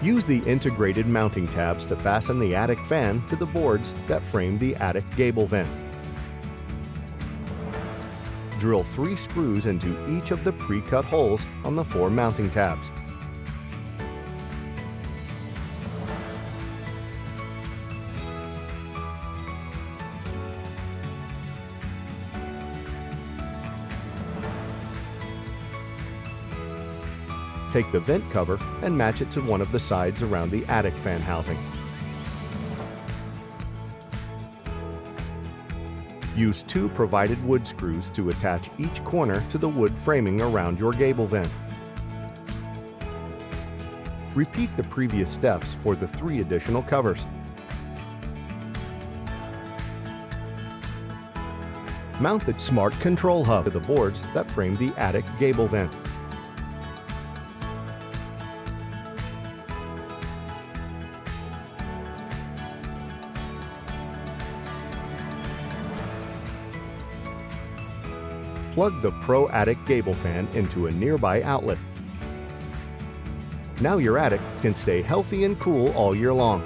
Use the integrated mounting tabs to fasten the attic fan to the boards that frame the attic gable vent. Drill 3 screws into each of the pre-cut holes on the 4 mounting tabs. Take the vent cover and match it to one of the sides around the attic fan housing. Use 2 provided wood screws to attach each corner to the wood framing around your gable vent. Repeat the previous steps for the 3 additional covers. Mount the smart control hub to the boards that frame the attic gable vent. Plug the Pro Attic gable fan into a nearby outlet. Now your attic can stay healthy and cool all year long.